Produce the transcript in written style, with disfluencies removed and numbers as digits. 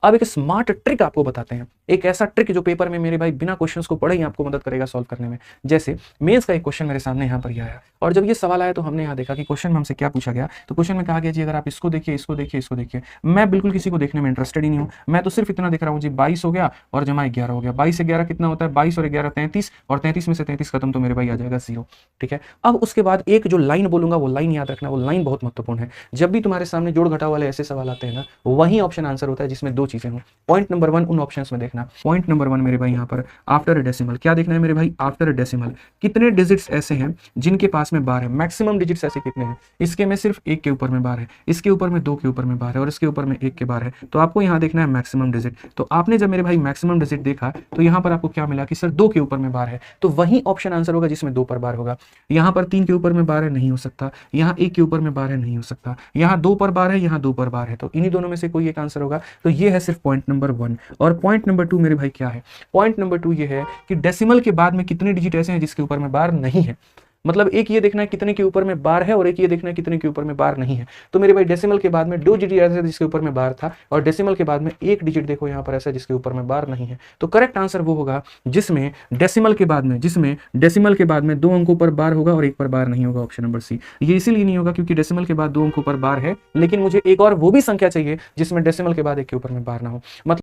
अब एक smart trick आपको बताते हैं, एक ऐसा ट्रिक जो पेपर में मेरे भाई बिना क्वेश्चंस को पढ़े ही आपको मदद करेगा सॉल्व करने में। जैसे मेंस का एक क्वेश्चन मेरे सामने यहाँ पर ये आया, और जब ये सवाल आया तो हमने यहाँ देखा कि क्वेश्चन में हमसे क्या पूछा गया। तो क्वेश्चन में कहा गया जी अगर आप इसको देखिए, इसको देखिए, इसको देखिए, मैं बिल्कुल किसी को देखने में इंटरेस्टेड ही नहीं हूँ, मैं तो सिर्फ इतना देख रहा हूँ जी 22 हो गया और जमा 11 हो गया। 22 से 11 कितना होता है, 22 और 11 33, और 33 में से 33 खत्म तो मेरे भाई आ जाएगा 0। ठीक है, अब उसके बाद एक जो लाइन बोलूंगा वो लाइन याद रखना, वो लाइन बहुत महत्वपूर्ण है। जब भी तुम्हारे सामने जोड़ घटाव वाले ऐसे सवाल आते हैं ना, वही ऑप्शन आंसर होता है जिसमें दो चीजें हों। पॉइंट नंबर 1 उन ऑप्शंस में देखना। पॉइंट नंबर 1 मेरे भाई यहाँ पर आफ्टर डेसिमल क्या देखना है मेरे भाई, आफ्टर डेसिमल कितने डिजिट्स ऐसे हैं जिनके पास में बार है, मैक्सिमम डिजिट्स ऐसे कितने हैं। इसके में सिर्फ 1 के ऊपर में बार है, इसके ऊपर में 2 के ऊपर में बार है, और इसके ऊपर में 1 के बार है। तो आपको यहाँ देखना है मैक्सिमम डिजिट। तो आपने जब मेरे भाई मैक्सिमम डिजिट देखा तो यहाँ पर आपको क्या मिला कि सर 2 के ऊपर में बार है, तो वही ऑप्शन आंसर होगा जिसमें 2 पर बार होगा। यहाँ पर 3 के ऊपर में बार है, नहीं हो सकता। यहाँ 1 के ऊपर में बार है, नहीं हो सकता। यहाँ 2 पर बार है, यहाँ 2 पर बार है, तो इन्हीं दोनों में से कोई एक आंसर होगा। तो ये है सिर्फ पॉइंट नंबर 1। और पॉइंट नंबर 2 मेरे भाई क्या है, पॉइंट नंबर 2 ये है कि डेसिमल के बाद में कितने डिजिट ऐसे हैं जिसके ऊपर में बार नहीं है। मतलब एक ये देखना है कितने के ऊपर में बार है, और एक ये देखना है कितने के ऊपर में बार नहीं है। तो मेरे भाई डेसिमल के बाद में 2 डिजिट ऐसे जिसके ऊपर में बार था, और डेसिमल के बाद में 1 डिजिट देखो यहाँ पर ऐसा जिसके ऊपर में बार नहीं है। तो करेक्ट आंसर वो होगा जिसमें डेसिमल के बाद में 2 अंकों पर बार होगा और 1 पर बार नहीं होगा, ऑप्शन नंबर सी। ये इसीलिए नहीं होगा क्योंकि डेसिमल के बाद 2 अंकों पर बार है, लेकिन मुझे एक और वो भी संख्या चाहिए जिसमें डेसिमल के बाद 1 के ऊपर में बार ना हो। मतलब